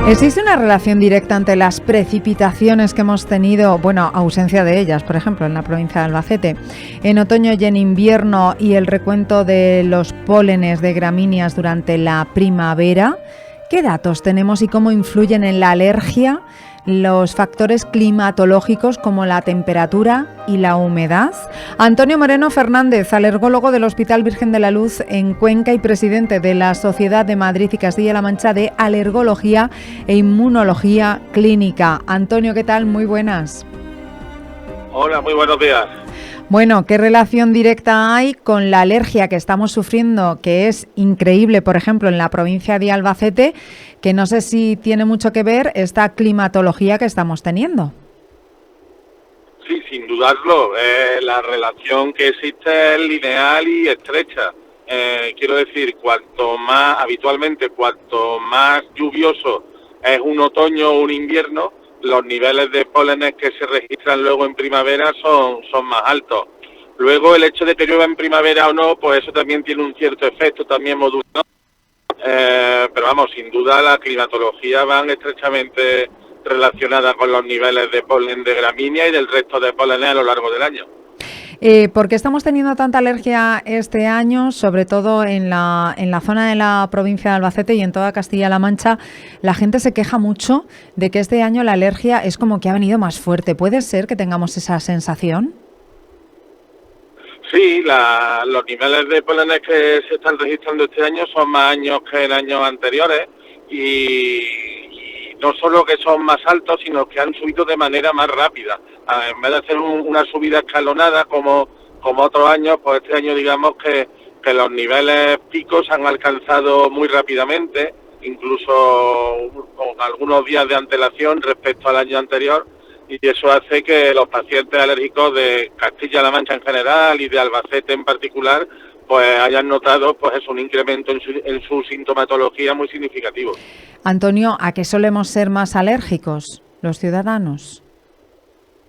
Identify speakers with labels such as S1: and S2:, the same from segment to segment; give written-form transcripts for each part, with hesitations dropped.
S1: ¿Existe una relación directa entre las precipitaciones que hemos tenido, ausencia de ellas, por ejemplo, en la provincia de Albacete, en otoño y en invierno, y el recuento de los pólenes de gramíneas durante la primavera? ¿Qué datos tenemos y cómo influyen en la alergia los factores climatológicos como la temperatura y la humedad? Antonio Moreno Fernández, alergólogo del Hospital Virgen de la Luz en Cuenca y presidente de la Sociedad de Madrid y Castilla-La Mancha de Alergología e Inmunología Clínica. Antonio, ¿qué tal? Muy buenas.
S2: Hola, muy buenos días.
S1: Bueno, ¿qué relación directa hay con la alergia que estamos sufriendo, que es increíble, por ejemplo, en la provincia de Albacete, que no sé si tiene mucho que ver esta climatología que estamos teniendo?
S2: Sí, sin dudarlo, la relación que existe es lineal y estrecha. Quiero decir, cuanto más lluvioso es un otoño o un invierno, los niveles de pólenes que se registran luego en primavera son más altos. Luego el hecho de que llueva en primavera o no, pues eso también tiene un cierto efecto también modulador. Pero vamos, sin duda la climatología van estrechamente relacionada con los niveles de polen de gramínea y del resto de pólenes a lo largo del año.
S1: ¿Por qué estamos teniendo tanta alergia este año, sobre todo en la zona de la provincia de Albacete y en toda Castilla-La Mancha? La gente se queja mucho de que este año la alergia es como que ha venido más fuerte. ¿Puede ser que tengamos esa sensación?
S2: Sí, los niveles de pólenes que se están registrando este año son más años que en años anteriores y no solo que son más altos, sino que han subido de manera más rápida. En vez de hacer una subida escalonada como otros años, pues este año digamos que los niveles picos han alcanzado muy rápidamente, incluso con algunos días de antelación respecto al año anterior, y eso hace que los pacientes alérgicos de Castilla-La Mancha en general y de Albacete en particular pues hayan notado pues un incremento en su sintomatología muy significativo.
S1: Antonio, ¿a qué solemos ser más alérgicos los ciudadanos?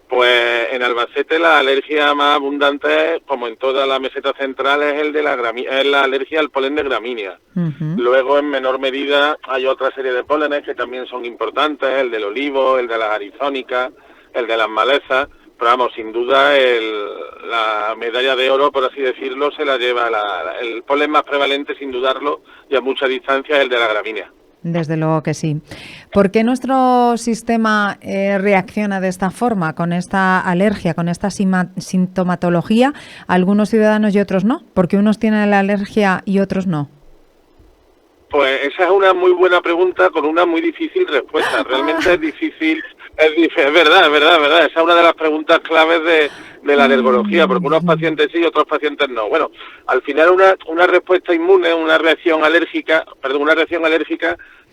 S2: Pues en Albacete la alergia más abundante, como en toda la meseta central, es la alergia al polen de gramínea.
S1: Uh-huh.
S2: Luego, en menor medida, hay otra serie de pólenes que también son importantes, el del olivo, el de las arizónicas, el de las malezas, pero vamos, sin duda la medalla de oro, por así decirlo, se la lleva el polen más prevalente, sin dudarlo, y a mucha distancia, el de la gramínea.
S1: Desde luego que sí. ¿Por qué nuestro sistema reacciona de esta forma, con esta alergia, con esta sintomatología, algunos ciudadanos y otros no? ¿Por qué unos tienen la alergia y otros no?
S2: Pues esa es una muy buena pregunta con una muy difícil respuesta. Realmente es difícil, es verdad. Esa es una de las preguntas claves de la alergología, porque unos pacientes sí y otros pacientes no. Bueno, al final una respuesta inmune, una reacción alérgica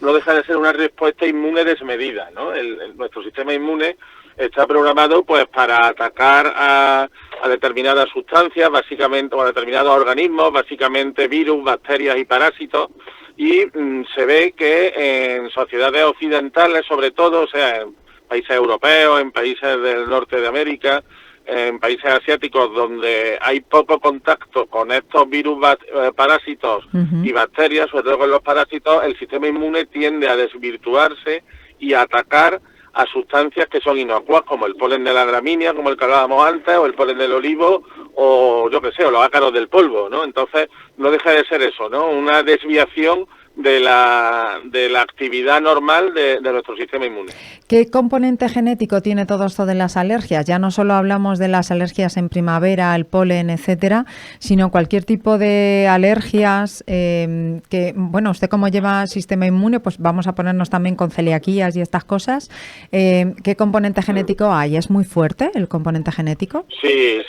S2: no deja de ser una respuesta inmune desmedida, ¿no? Nuestro sistema inmune está programado pues para atacar a determinadas sustancias, básicamente, o a determinados organismos, básicamente virus, bacterias y parásitos. Y se ve que en sociedades occidentales, sobre todo, o sea, en países europeos, en países del norte de América, en países asiáticos donde hay poco contacto con estos virus, parásitos y bacterias, sobre todo con los parásitos, el sistema inmune tiende a desvirtuarse y a atacar a sustancias que son inocuas, como el polen de la gramínea, como el que hablábamos antes, o el polen del olivo, o yo qué sé, o los ácaros del polvo, ¿no? Entonces, no deja de ser eso, ¿no? Una desviación de la actividad normal de nuestro sistema inmune.
S1: ¿Qué componente genético tiene todo esto de las alergias? Ya no solo hablamos de las alergias en primavera, al polen, etcétera, sino cualquier tipo de alergias que, bueno, usted como lleva sistema inmune, pues vamos a ponernos también con celiaquías y estas cosas. ¿Qué componente genético hay? ¿Es muy fuerte el componente genético?
S2: Sí,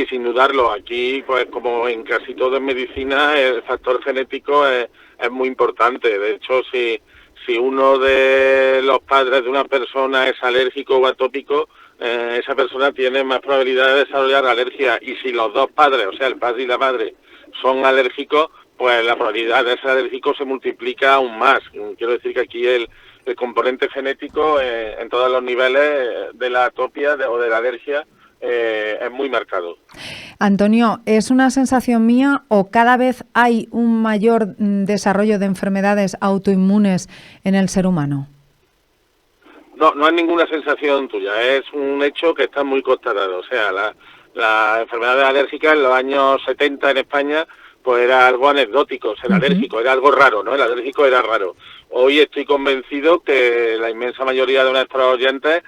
S2: sin dudarlo. Aquí, pues como en casi todo en medicina, el factor genético es muy importante. De hecho, si uno de los padres de una persona es alérgico o atópico, esa persona tiene más probabilidad de desarrollar alergia. Y si los dos padres, o sea, el padre y la madre, son alérgicos, pues la probabilidad de ser alérgico se multiplica aún más. Quiero decir que aquí el componente genético en todos los niveles de la atopia o de la alergia es muy marcado.
S1: Antonio, ¿es una sensación mía o cada vez hay un mayor desarrollo de enfermedades autoinmunes en el ser humano?
S2: No, no es ninguna sensación tuya, es un hecho que está muy constatado. O sea, las enfermedades alérgicas en los años 70 en España pues era algo anecdótico, ser alérgico, era algo raro, ¿no? El alérgico era raro. Hoy estoy convencido que la inmensa mayoría de nuestros oyentes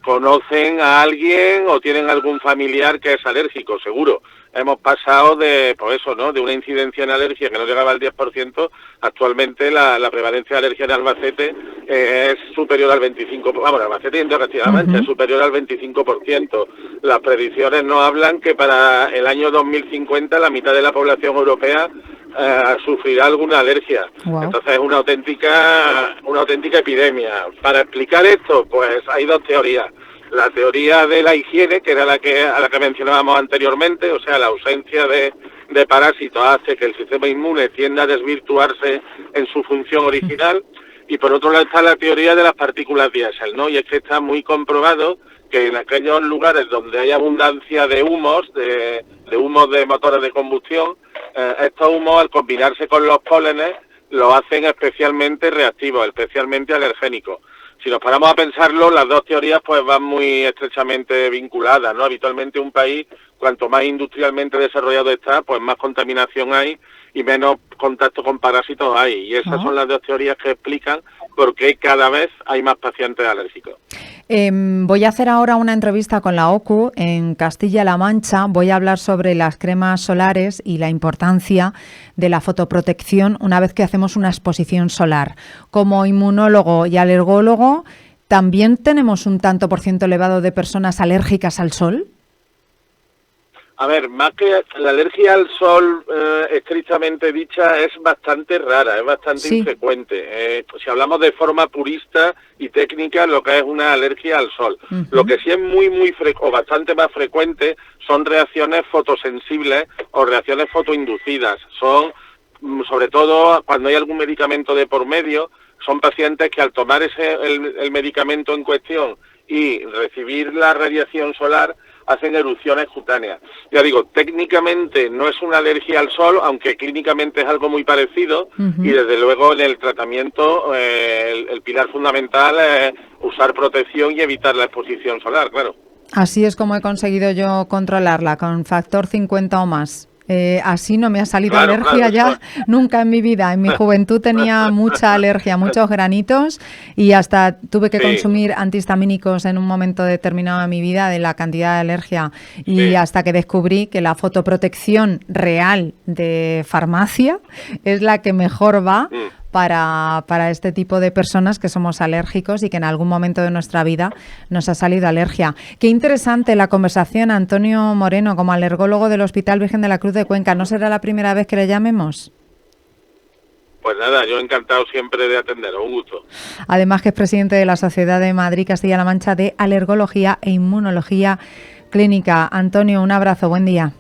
S2: conocen a alguien o tienen algún familiar que es alérgico, seguro. Hemos pasado de, pues eso, ¿no?, de una incidencia en alergia que no llegaba al 10%, actualmente la prevalencia de alergia en Albacete es superior al 25%, vamos, Albacete y en Castilla-La Mancha es superior al 25%. Las predicciones nos hablan que para el año 2050 la mitad de la población europea sufrirá alguna alergia. Wow. Entonces es una auténtica epidemia. Para explicar esto, pues hay dos teorías. La teoría de la higiene, que era a la que mencionábamos anteriormente, o sea, la ausencia de parásitos hace que el sistema inmune tienda a desvirtuarse en su función original, y por otro lado está la teoría de las partículas diésel, ¿no? Y es que está muy comprobado que en aquellos lugares donde hay abundancia de humos, de humos de motores de combustión, estos humos al combinarse con los pólenes lo hacen especialmente reactivos, especialmente alergénicos. Si nos paramos a pensarlo, las dos teorías pues van muy estrechamente vinculadas, ¿no? Habitualmente un país, cuanto más industrialmente desarrollado está, pues más contaminación hay y menos contacto con parásitos hay. Y esas son las dos teorías que explican por qué cada vez hay más pacientes alérgicos.
S1: Voy a hacer ahora una entrevista con la OCU en Castilla-La Mancha. Voy a hablar sobre las cremas solares y la importancia de la fotoprotección una vez que hacemos una exposición solar. Como inmunólogo y alergólogo, ¿también tenemos un tanto por ciento elevado de personas alérgicas al sol?
S2: A ver, más que la alergia al sol estrictamente dicha es bastante rara, es bastante infrecuente. Si hablamos de forma purista y técnica, lo que es una alergia al sol. Lo que sí es o bastante más frecuente son reacciones fotosensibles o reacciones fotoinducidas. Son, sobre todo cuando hay algún medicamento de por medio, son pacientes que al tomar el medicamento en cuestión y recibir la radiación solar, hacen erupciones cutáneas. Ya digo, técnicamente no es una alergia al sol, aunque clínicamente es algo muy parecido, y desde luego en el tratamiento el pilar fundamental es usar protección y evitar la exposición solar, claro.
S1: Así es como he conseguido yo controlarla, con factor 50 o más. Así no me ha salido alergia ya nunca en mi vida. En mi juventud tenía mucha alergia, muchos granitos, y hasta tuve que consumir antihistamínicos en un momento determinado de mi vida de la cantidad de alergia, y hasta que descubrí que la fotoprotección real de farmacia es la que mejor va para este tipo de personas que somos alérgicos y que en algún momento de nuestra vida nos ha salido alergia. Qué interesante la conversación, Antonio Moreno, como alergólogo del Hospital Virgen de la Cruz de Cuenca. ¿No será la primera vez que le llamemos?
S2: Pues nada, yo encantado siempre de atenderos, un gusto.
S1: Además que es presidente de la Sociedad de Madrid Castilla-La Mancha de Alergología e Inmunología Clínica. Antonio, un abrazo, buen día.